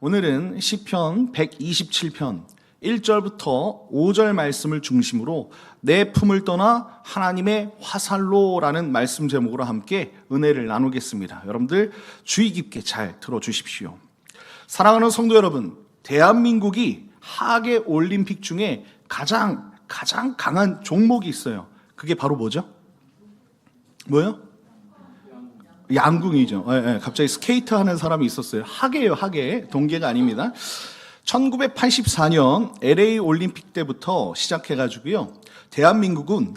오늘은 시편 127편 1절부터 5절 말씀을 중심으로 내 품을 떠나 하나님의 화살로라는 말씀 제목으로 함께 은혜를 나누겠습니다. 여러분들 주의 깊게 잘 들어주십시오. 사랑하는 성도 여러분, 대한민국이 하계 올림픽 중에 가장 강한 종목이 있어요. 그게 바로 뭐죠? 뭐요? 양궁이죠. 갑자기 스케이트 하는 사람이 있었어요. 하계예요, 하계. 동계가 아닙니다. 1984년 LA 올림픽 때부터 시작해가지고요. 대한민국은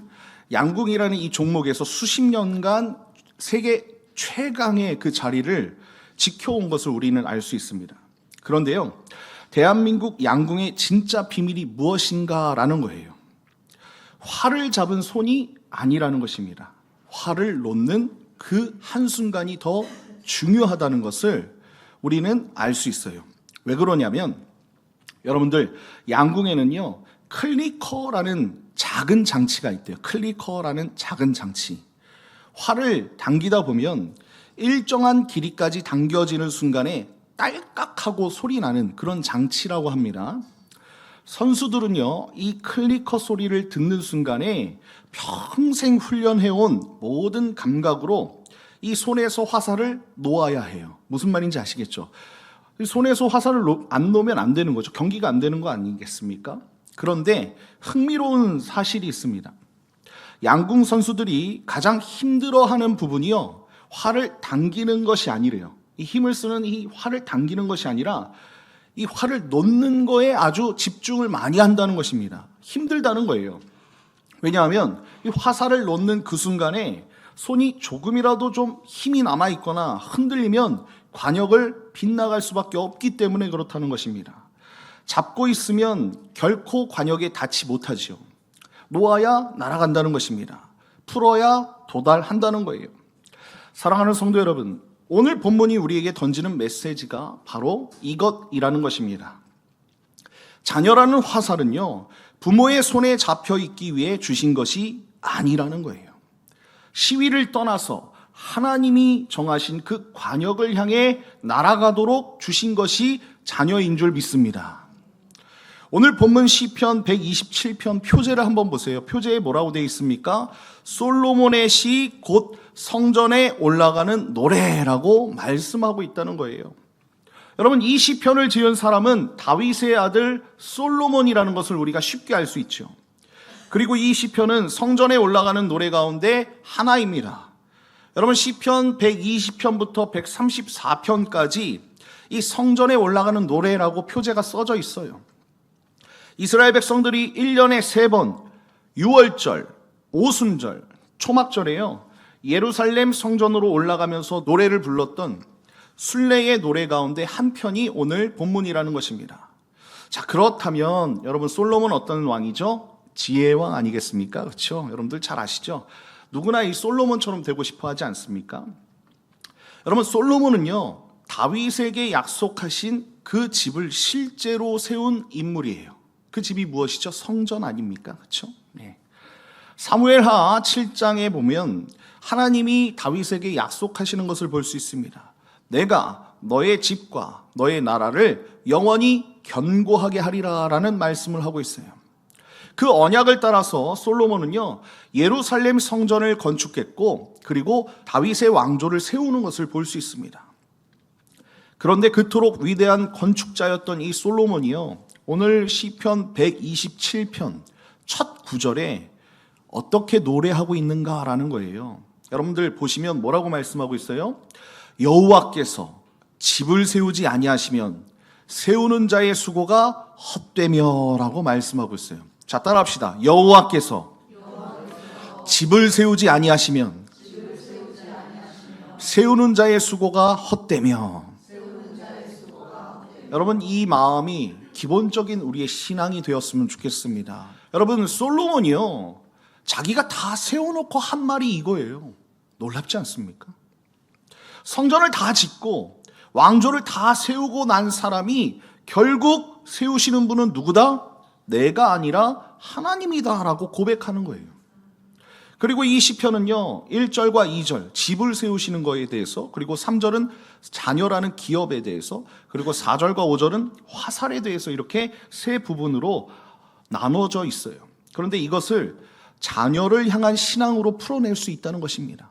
양궁이라는 이 종목에서 수십 년간 세계 최강의 그 자리를 지켜온 것을 우리는 알 수 있습니다. 그런데요, 대한민국 양궁의 진짜 비밀이 무엇인가라는 거예요. 활을 잡은 손이 아니라는 것입니다. 활을 놓는 그 한순간이 더 중요하다는 것을 우리는 알 수 있어요. 왜 그러냐면 여러분들 양궁에는요 클리커라는 작은 장치가 있대요. 클리커라는 작은 장치. 활을 당기다 보면 일정한 길이까지 당겨지는 순간에 딸깍하고 소리 나는 그런 장치라고 합니다. 선수들은요 이 클리커 소리를 듣는 순간에 평생 훈련해온 모든 감각으로 이 손에서 화살을 놓아야 해요. 무슨 말인지 아시겠죠? 손에서 화살을 안 놓으면 안 되는 거죠. 경기가 안 되는 거 아니겠습니까? 그런데 흥미로운 사실이 있습니다. 양궁 선수들이 가장 힘들어하는 부분이요 활을 당기는 것이 아니래요. 이 힘을 쓰는 이 활을 당기는 것이 아니라 이 활을 놓는 거에 아주 집중을 많이 한다는 것입니다. 힘들다는 거예요. 왜냐하면 이 화살을 놓는 그 순간에 손이 조금이라도 좀 힘이 남아있거나 흔들리면 관역을 빗나갈 수밖에 없기 때문에 그렇다는 것입니다. 잡고 있으면 결코 관역에 닿지 못하지요. 놓아야 날아간다는 것입니다. 풀어야 도달한다는 거예요. 사랑하는 성도 여러분, 오늘 본문이 우리에게 던지는 메시지가 바로 이것이라는 것입니다. 자녀라는 화살은요 부모의 손에 잡혀 있기 위해 주신 것이 아니라는 거예요. 시위를 떠나서 하나님이 정하신 그 관역을 향해 날아가도록 주신 것이 자녀인 줄 믿습니다. 오늘 본문 시편 127편 표제를 한번 보세요. 표제에 뭐라고 되어 있습니까? 솔로몬의 시 곧 성전에 올라가는 노래라고 말씀하고 있다는 거예요. 여러분, 이 시편을 지은 사람은 다윗의 아들 솔로몬이라는 것을 우리가 쉽게 알 수 있죠. 그리고 이 시편은 성전에 올라가는 노래 가운데 하나입니다. 여러분, 시편 120편부터 134편까지 이 성전에 올라가는 노래라고 표제가 써져 있어요. 이스라엘 백성들이 1년에 3번 유월절, 오순절, 초막절에요 예루살렘 성전으로 올라가면서 노래를 불렀던 순례의 노래 가운데 한 편이 오늘 본문이라는 것입니다. 자, 그렇다면 여러분, 솔로몬 어떤 왕이죠? 지혜의 왕 아니겠습니까? 그렇죠? 여러분들 잘 아시죠? 누구나 이 솔로몬처럼 되고 싶어 하지 않습니까? 여러분, 솔로몬은요 다윗에게 약속하신 그 집을 실제로 세운 인물이에요. 그 집이 무엇이죠? 성전 아닙니까? 그렇죠? 네. 사무엘하 7장에 보면 하나님이 다윗에게 약속하시는 것을 볼 수 있습니다. 내가 너의 집과 너의 나라를 영원히 견고하게 하리라 라는 말씀을 하고 있어요. 그 언약을 따라서 솔로몬은요 예루살렘 성전을 건축했고 그리고 다윗의 왕조를 세우는 것을 볼 수 있습니다. 그런데 그토록 위대한 건축자였던 이 솔로몬이요 오늘 시편 127편 첫 구절에 어떻게 노래하고 있는가라는 거예요. 여러분들 보시면 뭐라고 말씀하고 있어요? 여호와께서 집을 세우지 아니하시면 세우는 자의 수고가 헛되며 라고 말씀하고 있어요. 자, 따라합시다. 여호와께서 집을 세우지 아니하시면 세우는 자의 수고가 헛되며. 여러분, 이 마음이 기본적인 우리의 신앙이 되었으면 좋겠습니다. 여러분, 솔로몬이요 자기가 다 세워놓고 한 말이 이거예요. 놀랍지 않습니까? 성전을 다 짓고 왕조를 다 세우고 난 사람이 결국 세우시는 분은 누구다? 내가 아니라 하나님이다 라고 고백하는 거예요. 그리고 이 시편은요 1절과 2절 집을 세우시는 거에 대해서, 그리고 3절은 자녀라는 기업에 대해서, 그리고 4절과 5절은 화살에 대해서 이렇게 세 부분으로 나눠져 있어요. 그런데 이것을 자녀를 향한 신앙으로 풀어낼 수 있다는 것입니다.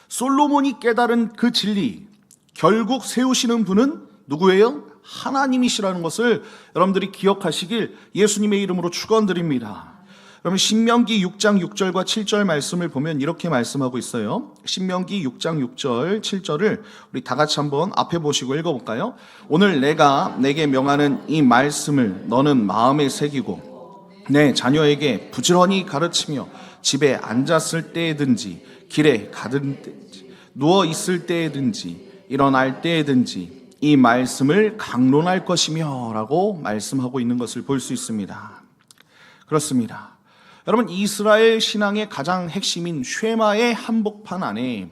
솔로몬이 깨달은 그 진리, 결국 세우시는 분은 누구예요? 하나님이시라는 것을 여러분들이 기억하시길 예수님의 이름으로 축원드립니다. 그러면 신명기 6장 6절과 7절 말씀을 보면 이렇게 말씀하고 있어요. 신명기 6장 6절 7절을 우리 다 같이 한번 앞에 보시고 읽어볼까요? 오늘 내가 내게 명하는 이 말씀을 너는 마음에 새기고 내 자녀에게 부지런히 가르치며 집에 앉았을 때에든지 길에 가든지 누워 있을 때에든지 일어날 때에든지 이 말씀을 강론할 것이며 라고 말씀하고 있는 것을 볼 수 있습니다. 그렇습니다. 여러분, 이스라엘 신앙의 가장 핵심인 쉐마의 한복판 안에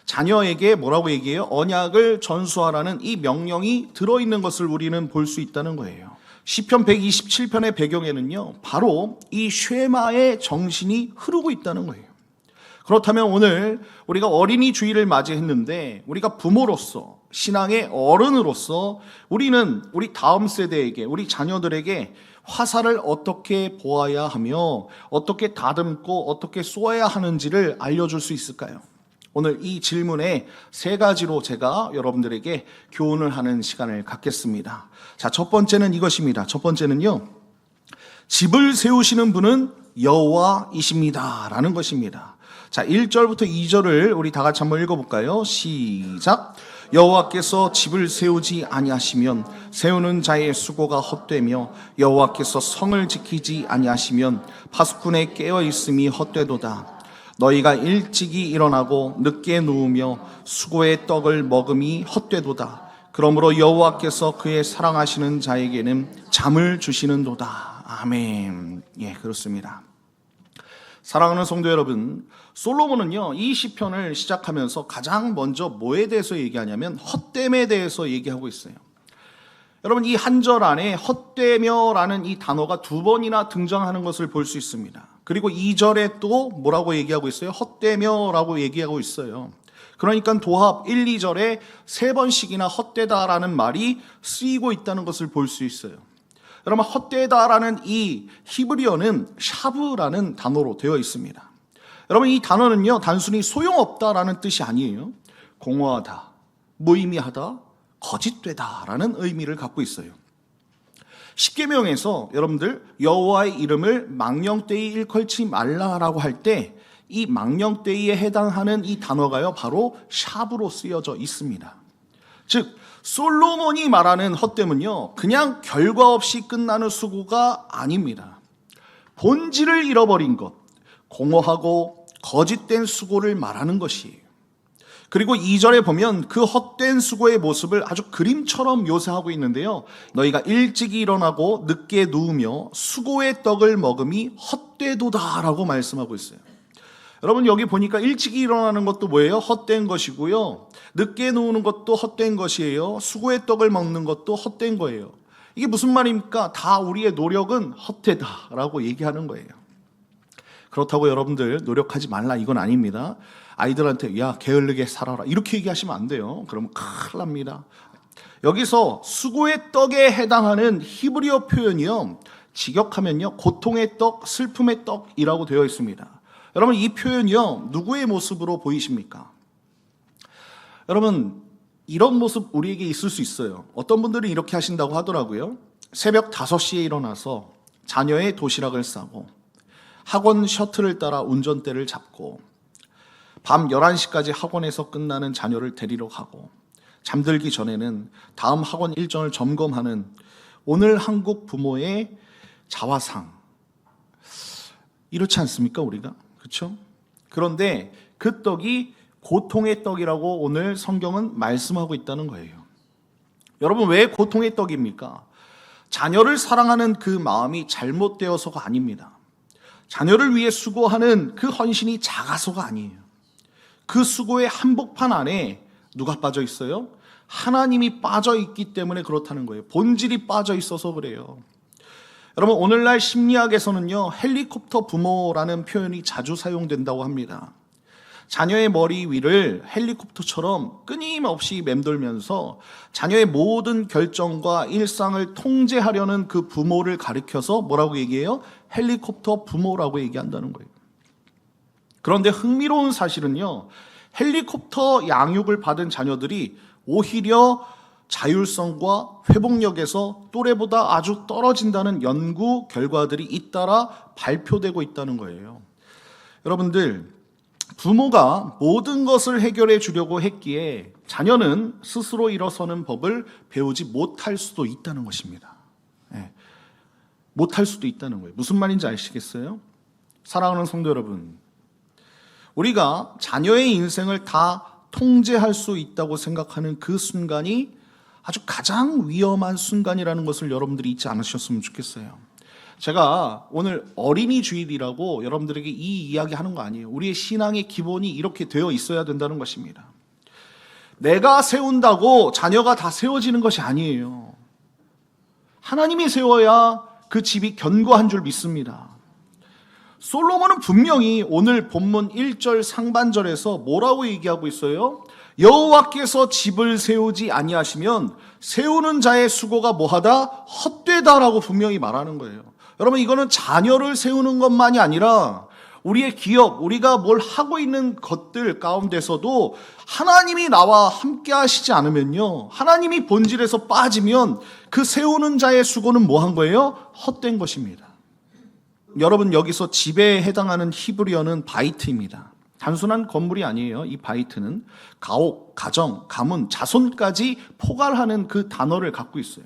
자녀에게 뭐라고 얘기해요? 언약을 전수하라는 이 명령이 들어있는 것을 우리는 볼 수 있다는 거예요. 시편 127편의 배경에는요 바로 이 쉐마의 정신이 흐르고 있다는 거예요. 그렇다면 오늘 우리가 어린이 주일을 맞이했는데 우리가 부모로서 신앙의 어른으로서 우리는 우리 다음 세대에게, 우리 자녀들에게 화살을 어떻게 보아야 하며 어떻게 다듬고 어떻게 쏘아야 하는지를 알려줄 수 있을까요? 오늘 이 질문에 세 가지로 제가 여러분들에게 교훈을 하는 시간을 갖겠습니다. 자, 첫 번째는 이것입니다. 첫 번째는요, 집을 세우시는 분은 여호와이십니다 라는 것입니다. 자, 1절부터 2절을 우리 다 같이 한번 읽어볼까요? 시작. 여호와께서 집을 세우지 아니하시면 세우는 자의 수고가 헛되며 여호와께서 성을 지키지 아니하시면 파수꾼의 깨어 있음이 헛되도다. 너희가 일찍이 일어나고 늦게 누우며 수고의 떡을 먹음이 헛되도다. 그러므로 여호와께서 그의 사랑하시는 자에게는 잠을 주시는도다. 아멘. 예, 그렇습니다. 사랑하는 성도 여러분, 솔로몬은요 이 시편을 시작하면서 가장 먼저 뭐에 대해서 얘기하냐면 헛됨에 대해서 얘기하고 있어요. 여러분, 이 한 절 안에 헛되며라는 이 단어가 두 번이나 등장하는 것을 볼 수 있습니다. 그리고 2절에 또 뭐라고 얘기하고 있어요? 헛되며라고 얘기하고 있어요. 그러니까 도합 1, 2절에 세 번씩이나 헛되다라는 말이 쓰이고 있다는 것을 볼 수 있어요. 여러분, 헛되다라는 이 히브리어는 샤브라는 단어로 되어 있습니다. 여러분, 이 단어는요 단순히 소용없다라는 뜻이 아니에요. 공허하다, 무의미하다, 거짓되다라는 의미를 갖고 있어요. 십계명에서 여러분들 여호와의 이름을 망령되이 일컬지 말라라고 할 때 이 망령되이에 해당하는 이 단어가요 바로 샤브로 쓰여져 있습니다. 즉 솔로몬이 말하는 헛됨은요 그냥 결과 없이 끝나는 수고가 아닙니다. 본질을 잃어버린 것, 공허하고 거짓된 수고를 말하는 것이에요. 그리고 2절에 보면 그 헛된 수고의 모습을 아주 그림처럼 묘사하고 있는데요, 너희가 일찍이 일어나고 늦게 누우며 수고의 떡을 먹음이 헛되도다라고 말씀하고 있어요. 여러분, 여기 보니까 일찍이 일어나는 것도 뭐예요? 헛된 것이고요, 늦게 누우는 것도 헛된 것이에요, 수고의 떡을 먹는 것도 헛된 거예요. 이게 무슨 말입니까? 다 우리의 노력은 헛되다라고 얘기하는 거예요. 그렇다고 여러분들 노력하지 말라 이건 아닙니다. 아이들한테 야 게을르게 살아라 이렇게 얘기하시면 안 돼요. 그러면 큰일 납니다. 여기서 수고의 떡에 해당하는 히브리어 표현이요, 직역하면요 고통의 떡, 슬픔의 떡이라고 되어 있습니다. 여러분, 이 표현이요 누구의 모습으로 보이십니까? 여러분, 이런 모습 우리에게 있을 수 있어요. 어떤 분들은 이렇게 하신다고 하더라고요. 새벽 5시에 일어나서 자녀의 도시락을 싸고 학원 셔틀을 따라 운전대를 잡고 밤 11시까지 학원에서 끝나는 자녀를 데리러 가고 잠들기 전에는 다음 학원 일정을 점검하는 오늘 한국 부모의 자화상, 이렇지 않습니까 우리가? 그렇죠? 그런데 그 떡이 고통의 떡이라고 오늘 성경은 말씀하고 있다는 거예요. 여러분, 왜 고통의 떡입니까? 자녀를 사랑하는 그 마음이 잘못되어서가 아닙니다. 자녀를 위해 수고하는 그 헌신이 작아서가 아니에요. 그 수고의 한복판 안에 누가 빠져 있어요? 하나님이 빠져 있기 때문에 그렇다는 거예요. 본질이 빠져 있어서 그래요. 여러분, 오늘날 심리학에서는요, 헬리콥터 부모라는 표현이 자주 사용된다고 합니다. 자녀의 머리 위를 헬리콥터처럼 끊임없이 맴돌면서 자녀의 모든 결정과 일상을 통제하려는 그 부모를 가리켜서 뭐라고 얘기해요? 헬리콥터 부모라고 얘기한다는 거예요. 그런데 흥미로운 사실은요, 헬리콥터 양육을 받은 자녀들이 오히려 자율성과 회복력에서 또래보다 아주 떨어진다는 연구 결과들이 잇따라 발표되고 있다는 거예요. 여러분들, 부모가 모든 것을 해결해 주려고 했기에 자녀는 스스로 일어서는 법을 배우지 못할 수도 있다는 것입니다. 못할 수도 있다는 거예요. 무슨 말인지 아시겠어요? 사랑하는 성도 여러분, 우리가 자녀의 인생을 다 통제할 수 있다고 생각하는 그 순간이 아주 가장 위험한 순간이라는 것을 여러분들이 잊지 않으셨으면 좋겠어요. 제가 오늘 어린이 주일이라고 여러분들에게 이 이야기 하는 거 아니에요. 우리의 신앙의 기본이 이렇게 되어 있어야 된다는 것입니다. 내가 세운다고 자녀가 다 세워지는 것이 아니에요. 하나님이 세워야 그 집이 견고한 줄 믿습니다. 솔로몬은 분명히 오늘 본문 1절 상반절에서 뭐라고 얘기하고 있어요? 여호와께서 집을 세우지 아니하시면 세우는 자의 수고가 뭐하다? 헛되다라고 분명히 말하는 거예요. 여러분, 이거는 자녀를 세우는 것만이 아니라 우리의 기업, 우리가 뭘 하고 있는 것들 가운데서도 하나님이 나와 함께 하시지 않으면요, 하나님이 본질에서 빠지면 그 세우는 자의 수고는 뭐 한 거예요? 헛된 것입니다. 여러분, 여기서 집에 해당하는 히브리어는 바이트입니다. 단순한 건물이 아니에요. 이 바이트는 가옥, 가정, 가문, 자손까지 포괄하는 그 단어를 갖고 있어요.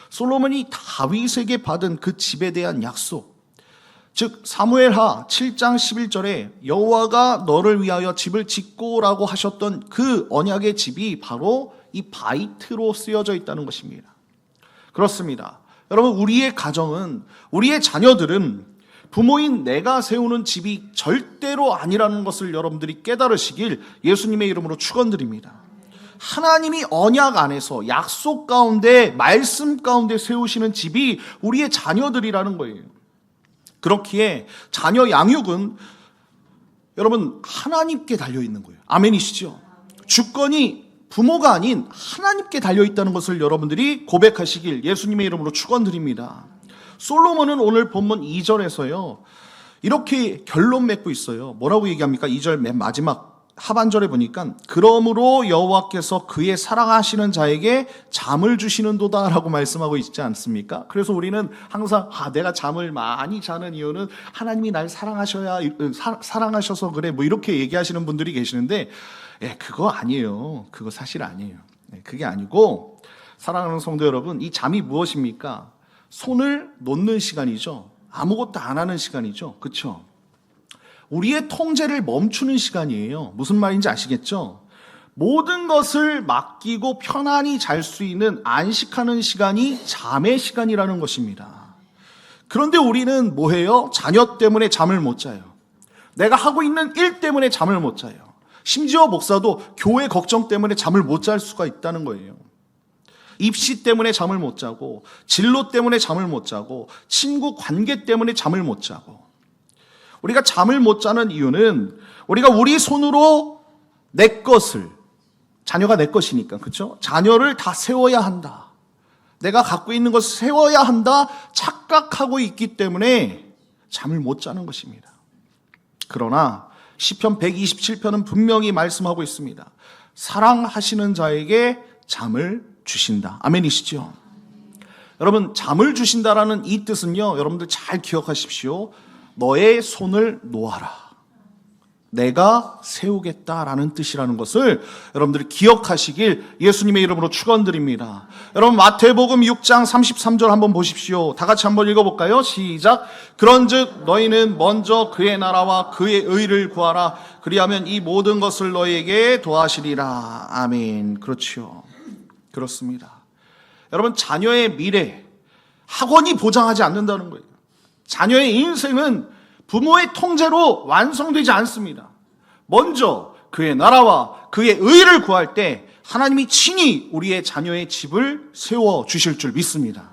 솔로몬이 다윗에게 받은 그 집에 대한 약속, 즉 사무엘하 7장 11절에 여호와가 너를 위하여 집을 짓고라고 하셨던 그 언약의 집이 바로 이 바이트로 쓰여져 있다는 것입니다. 그렇습니다. 여러분, 우리의 가정은, 우리의 자녀들은 부모인 내가 세우는 집이 절대로 아니라는 것을 여러분들이 깨달으시길 예수님의 이름으로 축원드립니다. 하나님이 언약 안에서 약속 가운데, 말씀 가운데 세우시는 집이 우리의 자녀들이라는 거예요. 그렇기에 자녀 양육은 여러분 하나님께 달려있는 거예요. 아멘이시죠? 주권이 부모가 아닌 하나님께 달려있다는 것을 여러분들이 고백하시길 예수님의 이름으로 축원드립니다. 솔로몬은 오늘 본문 2절에서요 이렇게 결론 맺고 있어요. 뭐라고 얘기합니까? 2절 맨 마지막 하반절에 보니까 그러므로 여호와께서 그의 사랑하시는 자에게 잠을 주시는도다 라고 말씀하고 있지 않습니까? 그래서 우리는 항상 내가 잠을 많이 자는 이유는 하나님이 날 사랑하셔서 그래, 뭐 이렇게 얘기하시는 분들이 계시는데 그거 아니에요. 그거 사실 아니에요. 그게 아니고, 사랑하는 성도 여러분, 이 잠이 무엇입니까? 손을 놓는 시간이죠. 아무것도 안 하는 시간이죠. 그렇죠? 우리의 통제를 멈추는 시간이에요. 무슨 말인지 아시겠죠? 모든 것을 맡기고 편안히 잘 수 있는 안식하는 시간이 잠의 시간이라는 것입니다. 그런데 우리는 뭐해요? 자녀 때문에 잠을 못 자요. 내가 하고 있는 일 때문에 잠을 못 자요. 심지어 목사도 교회 걱정 때문에 잠을 못 잘 수가 있다는 거예요. 입시 때문에 잠을 못 자고, 진로 때문에 잠을 못 자고, 친구 관계 때문에 잠을 못 자고. 우리가 잠을 못 자는 이유는 우리가 우리 손으로 내 것을, 자녀가 내 것이니까, 그렇죠? 자녀를 다 세워야 한다, 내가 갖고 있는 것을 세워야 한다 착각하고 있기 때문에 잠을 못 자는 것입니다. 그러나 시편 127편은 분명히 말씀하고 있습니다. 사랑하시는 자에게 잠을 주신다. 아멘이시죠? 여러분, 잠을 주신다라는 이 뜻은요, 여러분들 잘 기억하십시오. 너의 손을 놓아라, 내가 세우겠다라는 뜻이라는 것을 여러분들이 기억하시길 예수님의 이름으로 축원드립니다. 여러분, 마태복음 6장 33절 한번 보십시오. 다 같이 한번 읽어볼까요? 시작. 그런즉 너희는 먼저 그의 나라와 그의 의를 구하라. 그리하면 이 모든 것을 너희에게 더하시리라. 아멘. 그렇죠. 그렇습니다. 여러분, 자녀의 미래, 학원이 보장하지 않는다는 거예요. 자녀의 인생은 부모의 통제로 완성되지 않습니다. 먼저 그의 나라와 그의 의를 구할 때 하나님이 친히 우리의 자녀의 집을 세워 주실 줄 믿습니다.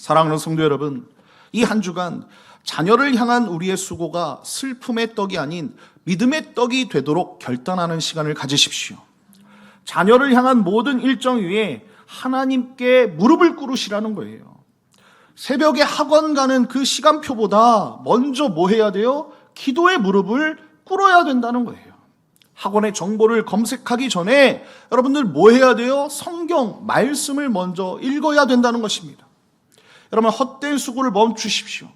사랑하는 성도 여러분, 이 한 주간 자녀를 향한 우리의 수고가 슬픔의 떡이 아닌 믿음의 떡이 되도록 결단하는 시간을 가지십시오. 자녀를 향한 모든 일정 위에 하나님께 무릎을 꿇으시라는 거예요. 새벽에 학원 가는 그 시간표보다 먼저 뭐 해야 돼요? 기도의 무릎을 꿇어야 된다는 거예요. 학원의 정보를 검색하기 전에 여러분들 뭐 해야 돼요? 성경, 말씀을 먼저 읽어야 된다는 것입니다. 여러분, 헛된 수고를 멈추십시오.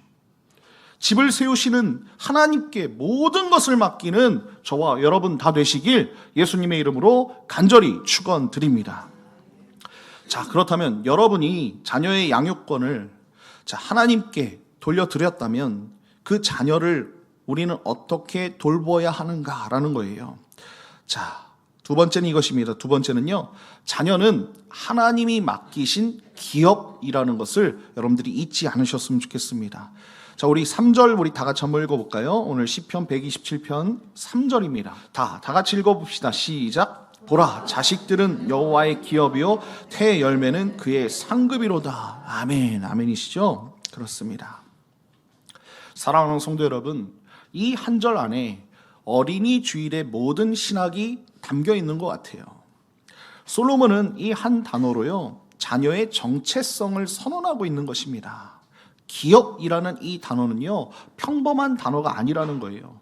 집을 세우시는 하나님께 모든 것을 맡기는 저와 여러분 다 되시길 예수님의 이름으로 간절히 축원드립니다. 자, 그렇다면 여러분이 자녀의 양육권을 하나님께 돌려드렸다면 그 자녀를 우리는 어떻게 돌보아야 하는가라는 거예요. 자, 두 번째는 이것입니다. 두 번째는요, 자녀는 하나님이 맡기신 기업이라는 것을 여러분들이 잊지 않으셨으면 좋겠습니다. 자, 우리 3절 우리 다 같이 한번 읽어볼까요? 오늘 시편 127편 3절입니다. 다 같이 읽어봅시다. 시작. 보라, 자식들은 여호와의 기업이요 태의 열매는 그의 상급이로다. 아멘. 아멘이시죠? 그렇습니다. 사랑하는 성도 여러분, 이 한 절 안에 어린이 주일의 모든 신학이 담겨 있는 것 같아요. 솔로몬은 이 한 단어로요, 자녀의 정체성을 선언하고 있는 것입니다. 기업이라는 이 단어는요, 평범한 단어가 아니라는 거예요.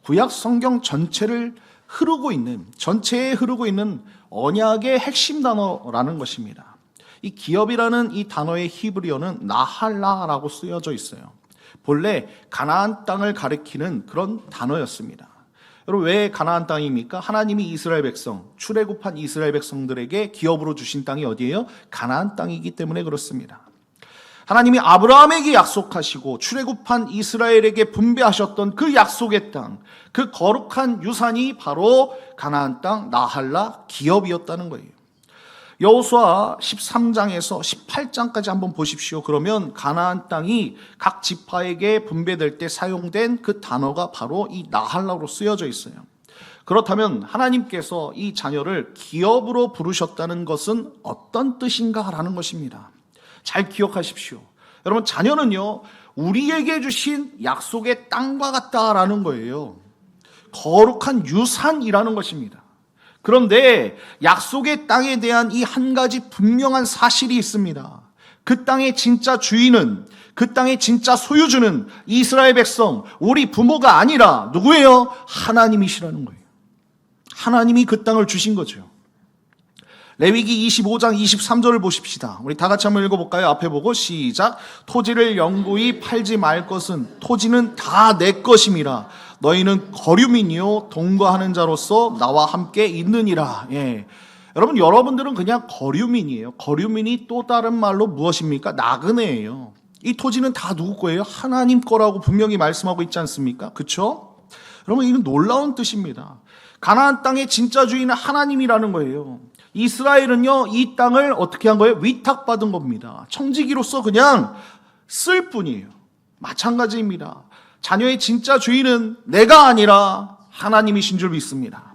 구약 성경 전체에 흐르고 있는 언약의 핵심 단어라는 것입니다. 이 기업이라는 이 단어의 히브리어는 나할라라고 쓰여져 있어요. 본래 가나안 땅을 가리키는 그런 단어였습니다. 여러분, 왜 가나안 땅입니까? 하나님이 이스라엘 백성, 출애굽한 이스라엘 백성들에게 기업으로 주신 땅이 어디예요? 가나안 땅이기 때문에 그렇습니다. 하나님이 아브라함에게 약속하시고 출애굽한 이스라엘에게 분배하셨던 그 약속의 땅, 그 거룩한 유산이 바로 가나안 땅 나할라 기업이었다는 거예요. 여호수아 13장에서 18장까지 한번 보십시오. 그러면 가나안 땅이 각 지파에게 분배될 때 사용된 그 단어가 바로 이 나할라로 쓰여져 있어요. 그렇다면 하나님께서 이 자녀를 기업으로 부르셨다는 것은 어떤 뜻인가라는 것입니다. 잘 기억하십시오. 여러분, 자녀는요, 우리에게 주신 약속의 땅과 같다라는 거예요. 거룩한 유산이라는 것입니다. 그런데 약속의 땅에 대한 이 한 가지 분명한 사실이 있습니다. 그 땅의 진짜 주인은, 그 땅의 진짜 소유주는 이스라엘 백성, 우리 부모가 아니라 누구예요? 하나님이시라는 거예요. 하나님이 그 땅을 주신 거죠. 레위기 25장 23절을 보십시다. 우리 다 같이 한번 읽어볼까요? 앞에 보고 시작. 토지를 영구히 팔지 말 것은 토지는 다 내 것임이라. 너희는 거류민이요 동거하는 자로서 나와 함께 있느니라. 예. 여러분들은 그냥 거류민이에요. 거류민이 또 다른 말로 무엇입니까? 나그네예요. 이 토지는 다 누구 거예요? 하나님 거라고 분명히 말씀하고 있지 않습니까? 그렇죠? 여러분, 이건 놀라운 뜻입니다. 가나안 땅의 진짜 주인은 하나님이라는 거예요. 이스라엘은요, 이 땅을 어떻게 한 거예요? 위탁받은 겁니다. 청지기로서 그냥 쓸 뿐이에요. 마찬가지입니다. 자녀의 진짜 주인은 내가 아니라 하나님이신 줄 믿습니다.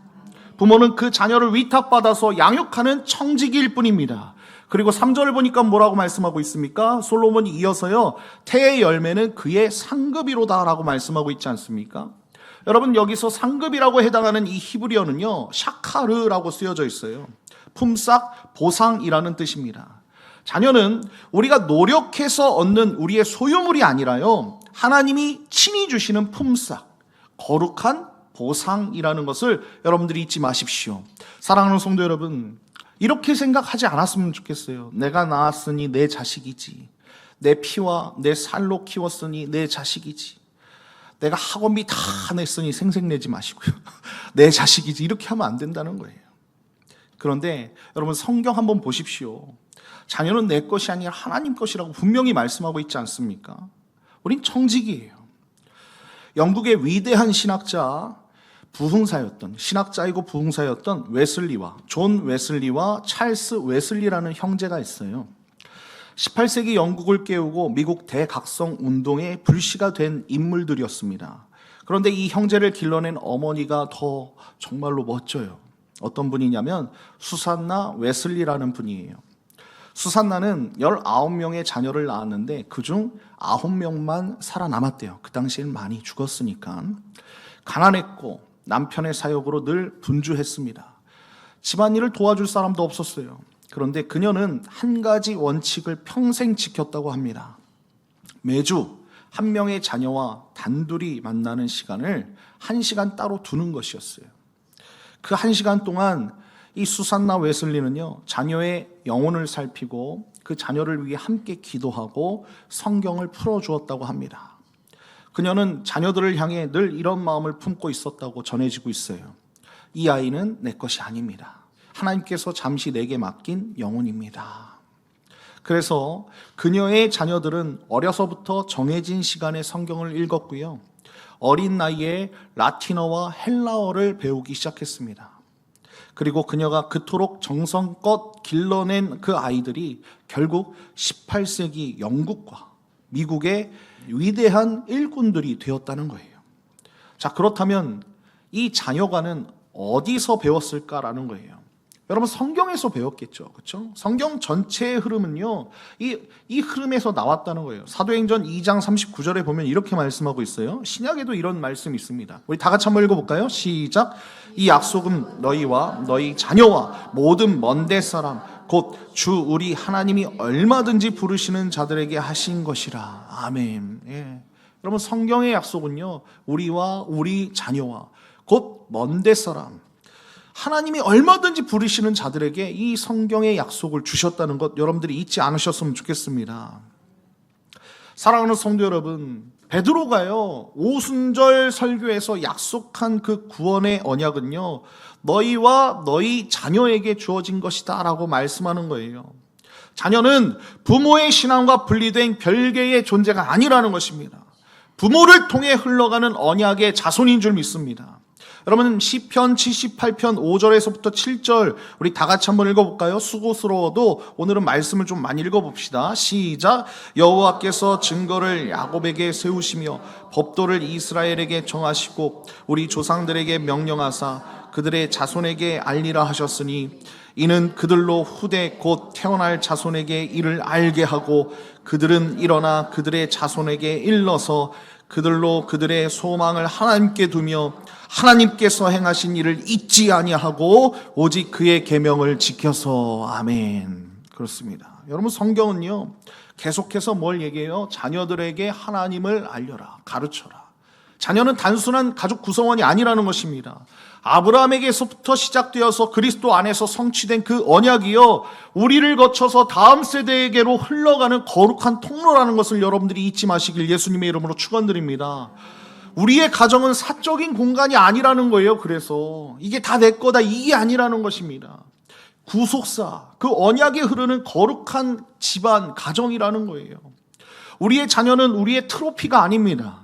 부모는 그 자녀를 위탁받아서 양육하는 청지기일 뿐입니다. 그리고 3절을 보니까 뭐라고 말씀하고 있습니까? 솔로몬이 이어서요, 태의 열매는 그의 상급이로다라고 말씀하고 있지 않습니까? 여러분, 여기서 상급이라고 해당하는 이 히브리어는요, 샤카르라고 쓰여져 있어요. 품삯, 보상이라는 뜻입니다. 자녀는 우리가 노력해서 얻는 우리의 소유물이 아니라요, 하나님이 친히 주시는 품삯, 거룩한 보상이라는 것을 여러분들이 잊지 마십시오. 사랑하는 성도 여러분, 이렇게 생각하지 않았으면 좋겠어요. 내가 낳았으니 내 자식이지. 내 피와 내 살로 키웠으니 내 자식이지. 내가 학원비 다 냈으니 생색내지 마시고요. 내 자식이지. 이렇게 하면 안 된다는 거예요. 그런데 여러분, 성경 한번 보십시오. 자녀는 내 것이 아니라 하나님 것이라고 분명히 말씀하고 있지 않습니까? 우린 청직이에요. 영국의 위대한 신학자이고 부흥사였던 존 웨슬리와 찰스 웨슬리라는 형제가 있어요. 18세기 영국을 깨우고 미국 대각성 운동의 불씨가 된 인물들이었습니다. 그런데 이 형제를 길러낸 어머니가 더 정말로 멋져요. 어떤 분이냐면 수산나 웨슬리라는 분이에요. 수산나는 19명의 자녀를 낳았는데 그중 9명만 살아남았대요. 그 당시엔 많이 죽었으니까. 가난했고 남편의 사역으로 늘 분주했습니다. 집안일을 도와줄 사람도 없었어요. 그런데 그녀는 한 가지 원칙을 평생 지켰다고 합니다. 매주 한 명의 자녀와 단둘이 만나는 시간을 1시간 따로 두는 것이었어요. 그 1시간 동안 이 수산나 웨슬리는요, 자녀의 영혼을 살피고 그 자녀를 위해 함께 기도하고 성경을 풀어주었다고 합니다. 그녀는 자녀들을 향해 늘 이런 마음을 품고 있었다고 전해지고 있어요. 이 아이는 내 것이 아닙니다. 하나님께서 잠시 내게 맡긴 영혼입니다. 그래서 그녀의 자녀들은 어려서부터 정해진 시간에 성경을 읽었고요. 어린 나이에 라틴어와 헬라어를 배우기 시작했습니다. 그리고 그녀가 그토록 정성껏 길러낸 그 아이들이 결국 18세기 영국과 미국의 위대한 일꾼들이 되었다는 거예요. 자, 그렇다면 이 자녀가는 어디서 배웠을까라는 거예요. 여러분, 성경에서 배웠겠죠. 그렇죠? 성경 전체의 흐름은요, 이 흐름에서 나왔다는 거예요. 사도행전 2장 39절에 보면 이렇게 말씀하고 있어요. 신약에도 이런 말씀이 있습니다. 우리 다 같이 한번 읽어볼까요? 시작. 이 약속은 너희와 너희 자녀와 모든 먼데 사람 곧 주 우리 하나님이 얼마든지 부르시는 자들에게 하신 것이라. 아멘. 예. 여러분, 성경의 약속은요, 우리와 우리 자녀와 곧 먼데 사람, 하나님이 얼마든지 부르시는 자들에게 이 성경의 약속을 주셨다는 것 여러분들이 잊지 않으셨으면 좋겠습니다. 사랑하는 성도 여러분, 베드로가요, 오순절 설교에서 약속한 그 구원의 언약은요, 너희와 너희 자녀에게 주어진 것이다 라고 말씀하는 거예요. 자녀는 부모의 신앙과 분리된 별개의 존재가 아니라는 것입니다. 부모를 통해 흘러가는 언약의 자손인 줄 믿습니다. 여러분, 시편 78편 5절에서부터 7절 우리 다 같이 한번 읽어볼까요? 수고스러워도 오늘은 말씀을 좀 많이 읽어봅시다. 시작. 여호와께서 증거를 야곱에게 세우시며 법도를 이스라엘에게 정하시고 우리 조상들에게 명령하사 그들의 자손에게 알리라 하셨으니 이는 그들로 후대 곧 태어날 자손에게 이를 알게 하고 그들은 일어나 그들의 자손에게 일러서 그들로 그들의 소망을 하나님께 두며 하나님께서 행하신 일을 잊지 아니하고 오직 그의 계명을 지켜서. 아멘. 그렇습니다. 여러분, 성경은요, 계속해서 뭘 얘기해요? 자녀들에게 하나님을 알려라, 가르쳐라. 자녀는 단순한 가족 구성원이 아니라는 것입니다. 아브라함에게서부터 시작되어서 그리스도 안에서 성취된 그 언약이요, 우리를 거쳐서 다음 세대에게로 흘러가는 거룩한 통로라는 것을 여러분들이 잊지 마시길 예수님의 이름으로 축원드립니다. 우리의 가정은 사적인 공간이 아니라는 거예요. 그래서 이게 다 내 거다, 이게 아니라는 것입니다. 구속사, 그 언약에 흐르는 거룩한 집안, 가정이라는 거예요. 우리의 자녀는 우리의 트로피가 아닙니다.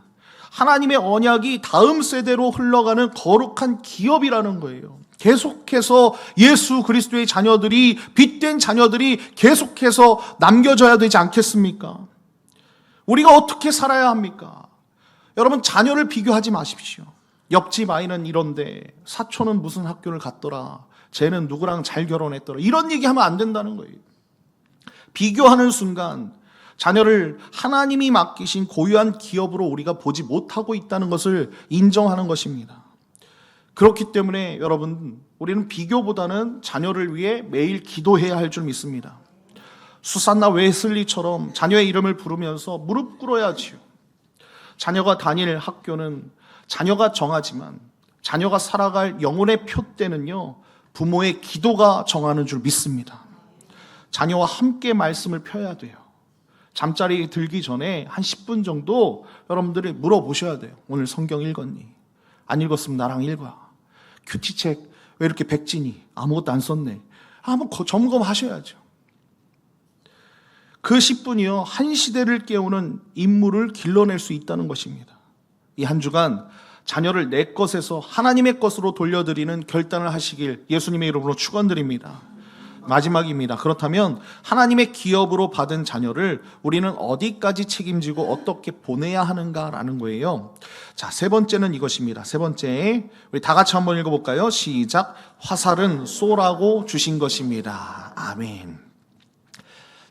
하나님의 언약이 다음 세대로 흘러가는 거룩한 기업이라는 거예요. 계속해서 예수 그리스도의 자녀들이, 빛된 자녀들이 계속해서 남겨져야 되지 않겠습니까? 우리가 어떻게 살아야 합니까? 여러분, 자녀를 비교하지 마십시오. 옆집 아이는 이런데 사촌은 무슨 학교를 갔더라, 쟤는 누구랑 잘 결혼했더라, 이런 얘기하면 안 된다는 거예요. 비교하는 순간 자녀를 하나님이 맡기신 고유한 기업으로 우리가 보지 못하고 있다는 것을 인정하는 것입니다. 그렇기 때문에 여러분, 우리는 비교보다는 자녀를 위해 매일 기도해야 할 줄 믿습니다. 수산나 웨슬리처럼 자녀의 이름을 부르면서 무릎 꿇어야지요. 자녀가 다닐 학교는 자녀가 정하지만 자녀가 살아갈 영혼의 표대는요, 부모의 기도가 정하는 줄 믿습니다. 자녀와 함께 말씀을 펴야 돼요. 잠자리 들기 전에 한 10분 정도 여러분들이 물어보셔야 돼요. 오늘 성경 읽었니? 안 읽었으면 나랑 읽어. 큐티책 왜 이렇게 백지니? 아무것도 안 썼네. 한번 점검하셔야죠. 그 10분이요, 한 시대를 깨우는 인물을 길러낼 수 있다는 것입니다. 이 한 주간 자녀를 내 것에서 하나님의 것으로 돌려드리는 결단을 하시길 예수님의 이름으로 축원드립니다. 마지막입니다. 그렇다면 하나님의 기업으로 받은 자녀를 우리는 어디까지 책임지고 어떻게 보내야 하는가라는 거예요. 자, 세 번째는 이것입니다. 세 번째, 우리 다 같이 한번 읽어볼까요? 시작. 화살은 쏘라고 주신 것입니다. 아멘.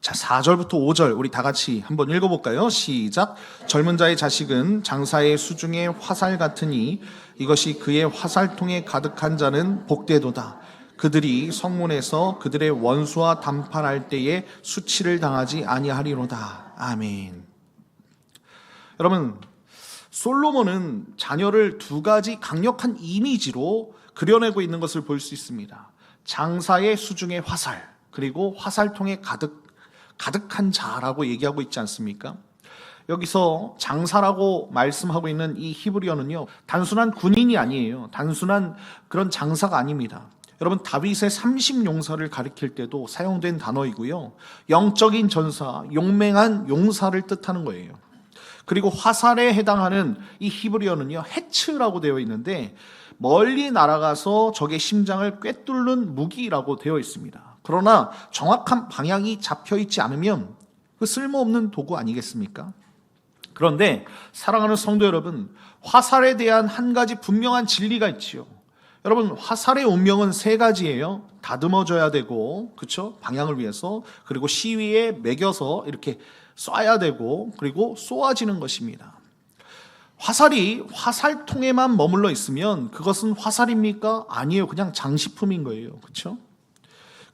자, 4절부터 5절 우리 다 같이 한번 읽어볼까요? 시작. 젊은 자의 자식은 장사의 수중의 화살 같으니 이것이 그의 화살통에 가득한 자는 복되도다. 그들이 성문에서 그들의 원수와 담판할 때에 수치를 당하지 아니하리로다. 아멘. 여러분, 솔로몬은 자녀를 두 가지 강력한 이미지로 그려내고 있는 것을 볼 수 있습니다. 장사의 수중의 화살, 그리고 화살통에 가득한 자라고 얘기하고 있지 않습니까? 여기서 장사라고 말씀하고 있는 이 히브리어는요, 단순한 군인이 아니에요. 단순한 그런 장사가 아닙니다. 여러분, 다윗의 30용사를 가리킬 때도 사용된 단어이고요, 영적인 전사, 용맹한 용사를 뜻하는 거예요. 그리고 화살에 해당하는 이 히브리어는요, 헤츠라고 되어 있는데 멀리 날아가서 적의 심장을 꿰뚫는 무기라고 되어 있습니다. 그러나 정확한 방향이 잡혀있지 않으면 그 쓸모없는 도구 아니겠습니까? 그런데 사랑하는 성도 여러분, 화살에 대한 한 가지 분명한 진리가 있지요. 여러분, 화살의 운명은 세 가지예요. 다듬어져야 되고, 그렇죠? 방향을 위해서. 그리고 시위에 매겨서 이렇게 쏴야 되고, 그리고 쏘아지는 것입니다. 화살이 화살통에만 머물러 있으면 그것은 화살입니까? 아니에요. 그냥 장식품인 거예요. 그렇죠?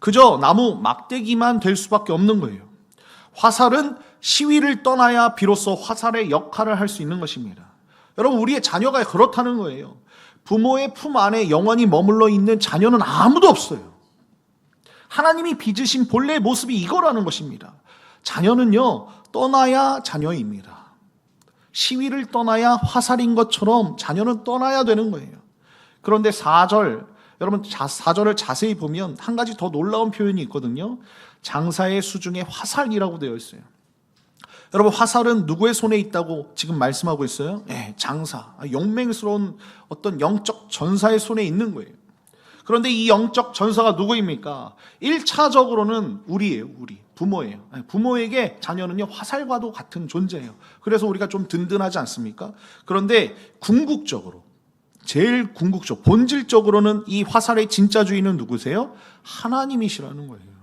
그저 나무 막대기만 될 수밖에 없는 거예요. 화살은 시위를 떠나야 비로소 화살의 역할을 할 수 있는 것입니다. 여러분, 우리의 자녀가 그렇다는 거예요. 부모의 품 안에 영원히 머물러 있는 자녀는 아무도 없어요. 하나님이 빚으신 본래의 모습이 이거라는 것입니다. 자녀는요, 떠나야 자녀입니다. 시위를 떠나야 화살인 것처럼 자녀는 떠나야 되는 거예요. 그런데 4절, 여러분 4절을 자세히 보면 한 가지 더 놀라운 표현이 있거든요. 장사의 수중에 화살이라고 되어 있어요. 여러분, 화살은 누구의 손에 있다고 지금 말씀하고 있어요? 네, 장사, 용맹스러운 어떤 영적 전사의 손에 있는 거예요. 그런데 이 영적 전사가 누구입니까? 1차적으로는 우리예요. 우리 부모예요. 부모에게 자녀는요, 화살과도 같은 존재예요. 그래서 우리가 좀 든든하지 않습니까? 그런데 궁극적으로, 제일 궁극적, 본질적으로는 이 화살의 진짜 주인은 누구세요? 하나님이시라는 거예요.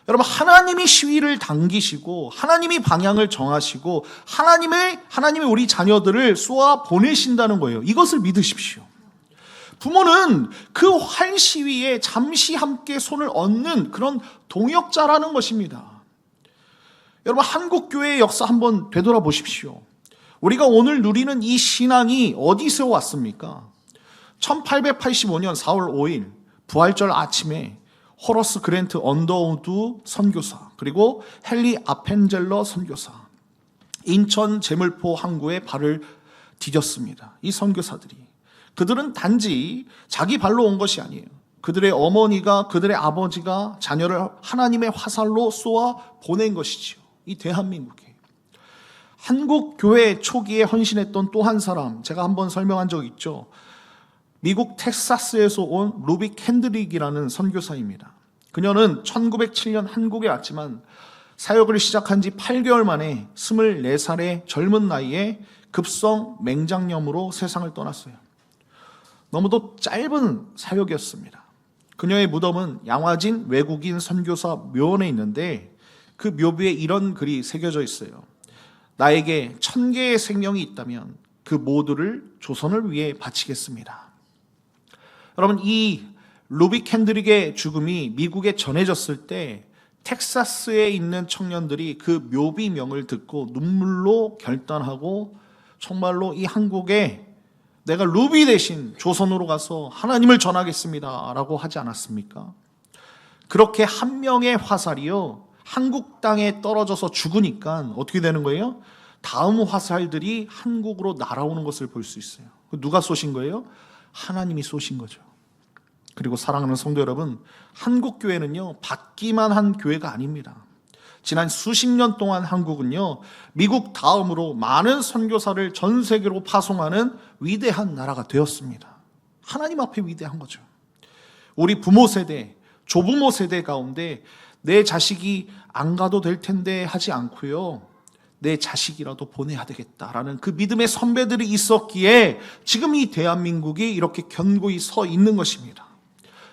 여러분, 하나님이 시위를 당기시고 하나님이 방향을 정하시고 하나님이 우리 자녀들을 쏘아 보내신다는 거예요. 이것을 믿으십시오. 부모는 그 활 시위에 잠시 함께 손을 얹는 그런 동역자라는 것입니다. 여러분, 한국교회의 역사 한번 되돌아보십시오. 우리가 오늘 누리는 이 신앙이 어디서 왔습니까? 1885년 4월 5일 부활절 아침에 호러스 그랜트 언더우드 선교사, 그리고 헨리 아펜젤러 선교사, 인천 제물포 항구에 발을 디뎠습니다. 이 선교사들이, 그들은 단지 자기 발로 온 것이 아니에요. 그들의 어머니가, 그들의 아버지가 자녀를 하나님의 화살로 쏘아 보낸 것이지요. 이 대한민국에. 한국 교회 초기에 헌신했던 또 한 사람, 제가 한번 설명한 적 있죠. 미국 텍사스에서 온 루비 캔드릭이라는 선교사입니다. 그녀는 1907년 한국에 왔지만 사역을 시작한 지 8개월 만에 24살의 젊은 나이에 급성 맹장염으로 세상을 떠났어요. 너무도 짧은 사역이었습니다. 그녀의 무덤은 양화진 외국인 선교사 묘원에 있는데 그 묘비에 이런 글이 새겨져 있어요. 나에게 1000개의 생명이 있다면 그 모두를 조선을 위해 바치겠습니다. 여러분, 이 루비 캔드릭의 죽음이 미국에 전해졌을 때 텍사스에 있는 청년들이 그 묘비명을 듣고 눈물로 결단하고 정말로 이 한국에 내가 루비 대신 조선으로 가서 하나님을 전하겠습니다 라고 하지 않았습니까? 그렇게 한 명의 화살이요, 한국 땅에 떨어져서 죽으니까 어떻게 되는 거예요? 다음 화살들이 한국으로 날아오는 것을 볼 수 있어요. 누가 쏘신 거예요? 하나님이 쏘신 거죠. 그리고 사랑하는 성도 여러분, 한국 교회는요, 받기만 한 교회가 아닙니다. 지난 수십 년 동안 한국은요, 미국 다음으로 많은 선교사를 전 세계로 파송하는 위대한 나라가 되었습니다. 하나님 앞에 위대한 거죠. 우리 부모 세대, 조부모 세대 가운데 내 자식이 안 가도 될 텐데 하지 않고요, 내 자식이라도 보내야 되겠다라는 그 믿음의 선배들이 있었기에 지금 이 대한민국이 이렇게 견고히 서 있는 것입니다.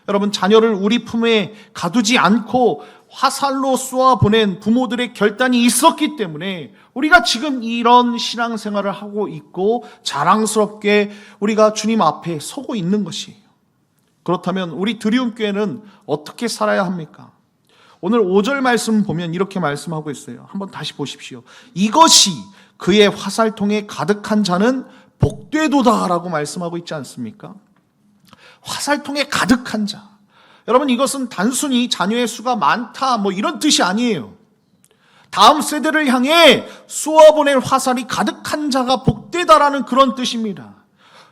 여러분, 자녀를 우리 품에 가두지 않고 화살로 쏘아 보낸 부모들의 결단이 있었기 때문에 우리가 지금 이런 신앙생활을 하고 있고 자랑스럽게 우리가 주님 앞에 서고 있는 것이에요. 그렇다면 우리 드리움교회는 어떻게 살아야 합니까? 오늘 5절 말씀 보면 이렇게 말씀하고 있어요. 한번 다시 보십시오. 이것이 그의 화살통에 가득한 자는 복되도다 라고 말씀하고 있지 않습니까? 화살통에 가득한 자. 여러분, 이것은 단순히 자녀의 수가 많다 뭐 이런 뜻이 아니에요. 다음 세대를 향해 쏘아보낼 화살이 가득한 자가 복되다라는 그런 뜻입니다.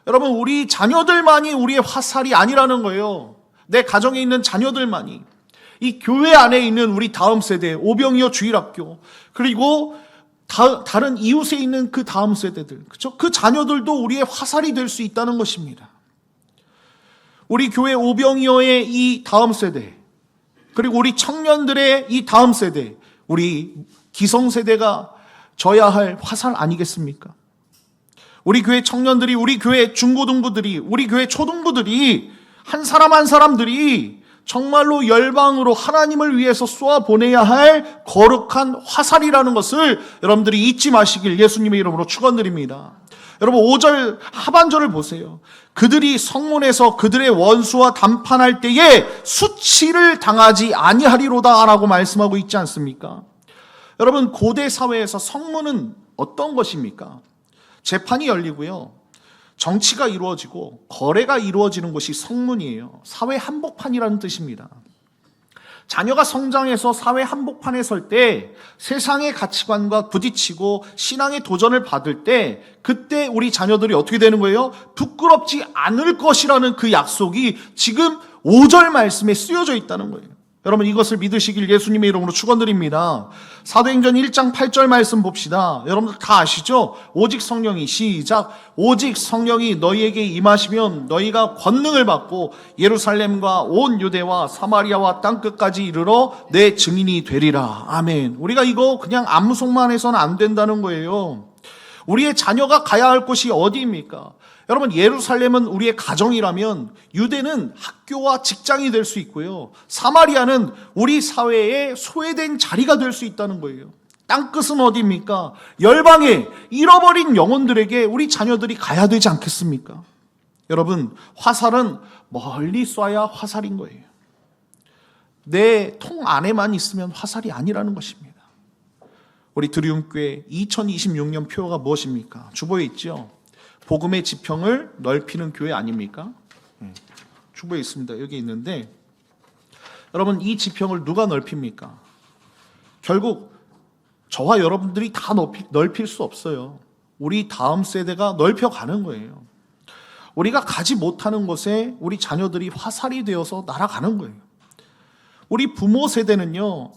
여러분, 우리 자녀들만이 우리의 화살이 아니라는 거예요. 내 가정에 있는 자녀들만이, 이 교회 안에 있는 우리 다음 세대, 오병이어 주일학교, 그리고 다른 이웃에 있는 그 다음 세대들, 그렇죠? 그 자녀들도 우리의 화살이 될 수 있다는 것입니다. 우리 교회 오병이어의 이 다음 세대, 그리고 우리 청년들의 이 다음 세대, 우리 기성세대가 져야 할 화살 아니겠습니까? 우리 교회 청년들이, 우리 교회 중고등부들이, 우리 교회 초등부들이 한 사람 한 사람들이 정말로 열방으로 하나님을 위해서 쏘아 보내야 할 거룩한 화살이라는 것을 여러분들이 잊지 마시길 예수님의 이름으로 축원드립니다. 여러분, 5절 하반절을 보세요. 그들이 성문에서 그들의 원수와 담판할 때에 수치를 당하지 아니하리로다 라고 말씀하고 있지 않습니까? 여러분, 고대 사회에서 성문은 어떤 것입니까? 재판이 열리고요, 정치가 이루어지고 거래가 이루어지는 곳이 성문이에요. 사회 한복판이라는 뜻입니다. 자녀가 성장해서 사회 한복판에 설 때 세상의 가치관과 부딪히고 신앙의 도전을 받을 때, 그때 우리 자녀들이 어떻게 되는 거예요? 부끄럽지 않을 것이라는 그 약속이 지금 5절 말씀에 쓰여져 있다는 거예요. 여러분, 이것을 믿으시길 예수님의 이름으로 축원드립니다. 사도행전 1장 8절 말씀 봅시다. 여러분들 다 아시죠? 오직 성령이, 시작, 오직 성령이 너희에게 임하시면 너희가 권능을 받고 예루살렘과 온 유대와 사마리아와 땅끝까지 이르러 내 증인이 되리라. 아멘. 우리가 이거 그냥 암송만 해서는 안 된다는 거예요. 우리의 자녀가 가야 할 곳이 어디입니까? 여러분, 예루살렘은 우리의 가정이라면 유대는 학교와 직장이 될 수 있고요, 사마리아는 우리 사회의 소외된 자리가 될 수 있다는 거예요. 땅끝은 어디입니까? 열방에 잃어버린 영혼들에게 우리 자녀들이 가야 되지 않겠습니까? 여러분, 화살은 멀리 쏴야 화살인 거예요. 내 통 안에만 있으면 화살이 아니라는 것입니다. 우리 드리움교회 2026년 표어가 무엇입니까? 주보에 있죠. 복음의 지평을 넓히는 교회 아닙니까? 주보에 있습니다. 여기 있는데, 여러분, 이 지평을 누가 넓힙니까? 결국 저와 여러분들이 다 넓힐 수 없어요. 우리 다음 세대가 넓혀가는 거예요. 우리가 가지 못하는 곳에 우리 자녀들이 화살이 되어서 날아가는 거예요. 우리 부모 세대는요,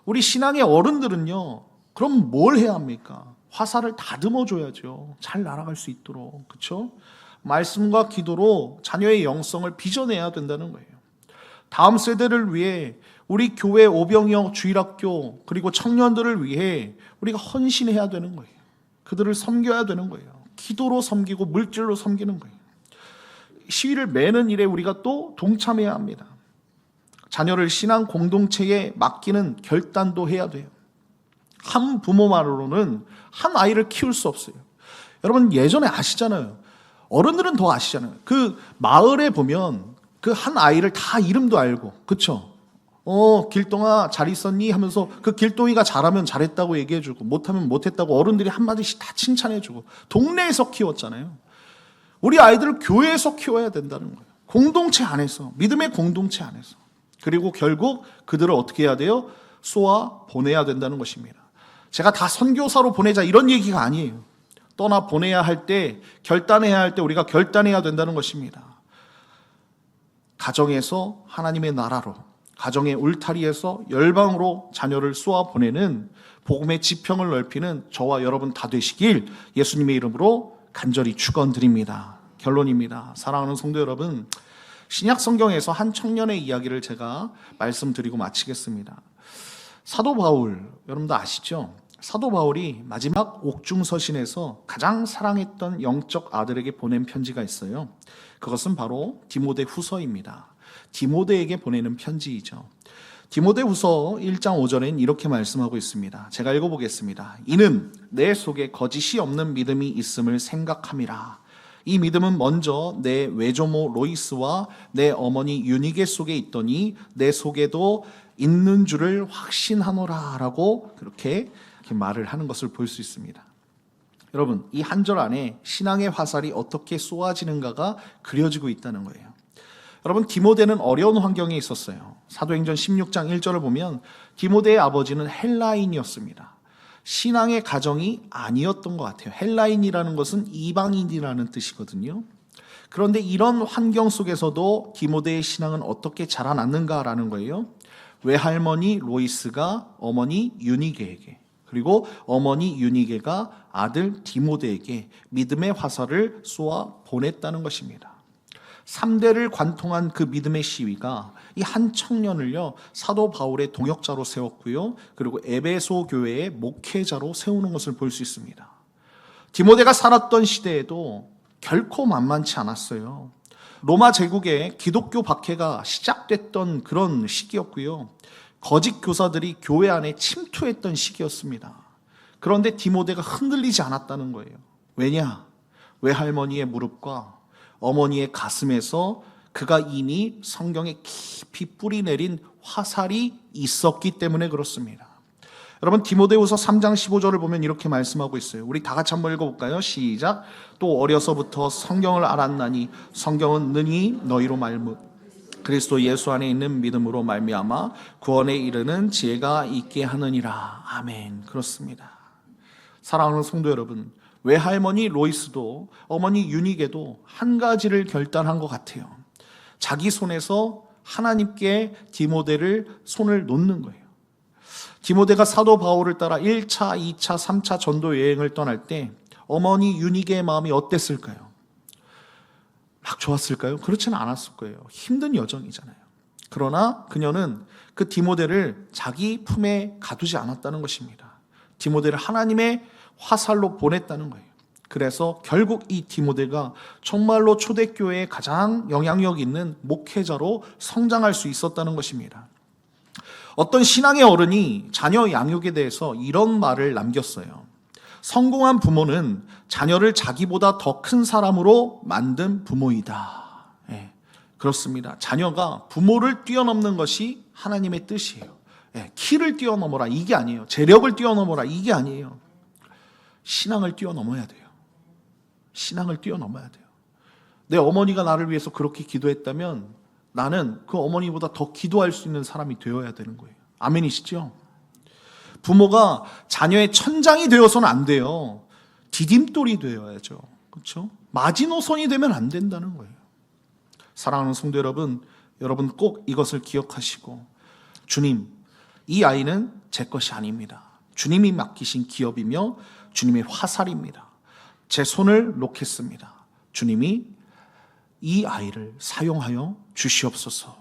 우리 신앙의 어른들은요, 그럼 뭘 해야 합니까? 화살을 다듬어 줘야죠. 잘 날아갈 수 있도록. 그렇죠? 말씀과 기도로 자녀의 영성을 빚어내야 된다는 거예요. 다음 세대를 위해 우리 교회 오병이어 주일학교 그리고 청년들을 위해 우리가 헌신해야 되는 거예요. 그들을 섬겨야 되는 거예요. 기도로 섬기고 물질로 섬기는 거예요. 시위를 매는 일에 우리가 또 동참해야 합니다. 자녀를 신앙 공동체에 맡기는 결단도 해야 돼요. 한 부모만으로는 한 아이를 키울 수 없어요. 여러분, 예전에 아시잖아요. 어른들은 더 아시잖아요. 그 마을에 보면 그 한 아이를 다 이름도 알고, 그쵸? 길동아 잘 있었니? 하면서 그 길동이가 잘하면 잘했다고 얘기해주고 못하면 못했다고 어른들이 한마디씩 다 칭찬해주고, 동네에서 키웠잖아요. 우리 아이들을 교회에서 키워야 된다는 거예요. 공동체 안에서, 믿음의 공동체 안에서. 그리고 결국 그들을 어떻게 해야 돼요? 쏘아 보내야 된다는 것입니다. 제가 다 선교사로 보내자 이런 얘기가 아니에요. 떠나 보내야 할 때, 결단해야 할 때 우리가 결단해야 된다는 것입니다. 가정에서 하나님의 나라로, 가정의 울타리에서 열방으로 자녀를 쏘아 보내는 복음의 지평을 넓히는 저와 여러분 다 되시길 예수님의 이름으로 간절히 축원드립니다. 결론입니다. 사랑하는 성도 여러분, 신약 성경에서 한 청년의 이야기를 제가 말씀드리고 마치겠습니다. 사도 바울, 여러분도 아시죠? 사도 바울이 마지막 옥중서신에서 가장 사랑했던 영적 아들에게 보낸 편지가 있어요. 그것은 바로 디모데 후서입니다. 디모데에게 보내는 편지이죠. 디모데후서 1장 5절엔 이렇게 말씀하고 있습니다. 제가 읽어보겠습니다. 이는 내 속에 거짓이 없는 믿음이 있음을 생각함이라. 이 믿음은 먼저 내 외조모 로이스와 내 어머니 유니게 속에 있더니 내 속에도 있는 줄을 확신하노라 라고 그렇게 말을 하는 것을 볼 수 있습니다. 여러분, 이 한 절 안에 신앙의 화살이 어떻게 쏘아지는가가 그려지고 있다는 거예요. 여러분, 디모데는 어려운 환경에 있었어요. 사도행전 16장 1절을 보면 디모데의 아버지는 헬라인이었습니다. 신앙의 가정이 아니었던 것 같아요. 헬라인이라는 것은 이방인이라는 뜻이거든요. 그런데 이런 환경 속에서도 디모데의 신앙은 어떻게 자라났는가라는 거예요. 외할머니 로이스가 어머니 유니게에게, 그리고 어머니 유니게가 아들 디모데에게 믿음의 화살을 쏘아 보냈다는 것입니다. 3대를 관통한 그 믿음의 시위가 이 한 청년을요, 사도 바울의 동역자로 세웠고요, 그리고 에베소 교회의 목회자로 세우는 것을 볼 수 있습니다. 디모데가 살았던 시대에도 결코 만만치 않았어요. 로마 제국의 기독교 박해가 시작됐던 그런 시기였고요, 거짓 교사들이 교회 안에 침투했던 시기였습니다. 그런데 디모데가 흔들리지 않았다는 거예요. 왜냐? 외할머니의 무릎과 어머니의 가슴에서 그가 이미 성경에 깊이 뿌리 내린 화살이 있었기 때문에 그렇습니다. 여러분, 디모데후서 3장 15절을 보면 이렇게 말씀하고 있어요. 우리 다 같이 한번 읽어볼까요? 시작. 또 어려서부터 성경을 알았나니 성경은 능히 너희로 그리스도 예수 안에 있는 믿음으로 말미암아 구원에 이르는 지혜가 있게 하느니라. 아멘. 그렇습니다. 사랑하는 성도 여러분, 외할머니 로이스도 어머니 유니게도 한 가지를 결단한 것 같아요. 자기 손에서 하나님께 디모데를 손을 놓는 거예요. 디모데가 사도 바울을 따라 1차, 2차, 3차 전도 여행을 떠날 때 어머니 유니게의 마음이 어땠을까요? 막 좋았을까요? 그렇지는 않았을 거예요. 힘든 여정이잖아요. 그러나 그녀는 그 디모데를 자기 품에 가두지 않았다는 것입니다. 디모데를 하나님의 화살로 보냈다는 거예요. 그래서 결국 이 디모데가 정말로 초대교회의 가장 영향력 있는 목회자로 성장할 수 있었다는 것입니다. 어떤 신앙의 어른이 자녀 양육에 대해서 이런 말을 남겼어요. 성공한 부모는 자녀를 자기보다 더 큰 사람으로 만든 부모이다. 예, 그렇습니다. 자녀가 부모를 뛰어넘는 것이 하나님의 뜻이에요. 예, 키를 뛰어넘어라 이게 아니에요. 재력을 뛰어넘어라 이게 아니에요. 신앙을 뛰어넘어야 돼요. 신앙을 뛰어넘어야 돼요. 내 어머니가 나를 위해서 그렇게 기도했다면 나는 그 어머니보다 더 기도할 수 있는 사람이 되어야 되는 거예요. 아멘이시죠? 부모가 자녀의 천장이 되어서는 안 돼요. 디딤돌이 되어야죠. 그렇죠? 마지노선이 되면 안 된다는 거예요. 사랑하는 성도 여러분, 여러분 꼭 이것을 기억하시고, 주님, 이 아이는 제 것이 아닙니다. 주님이 맡기신 기업이며 주님의 화살입니다. 제 손을 놓겠습니다. 주님이 이 아이를 사용하여 주시옵소서.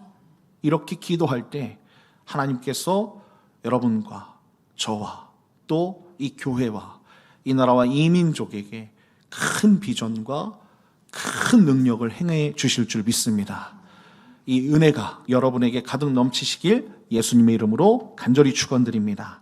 이렇게 기도할 때 하나님께서 여러분과 저와 또 이 교회와 이 나라와 이 민족에게 큰 비전과 큰 능력을 행해 주실 줄 믿습니다. 이 은혜가 여러분에게 가득 넘치시길 예수님의 이름으로 간절히 축원드립니다.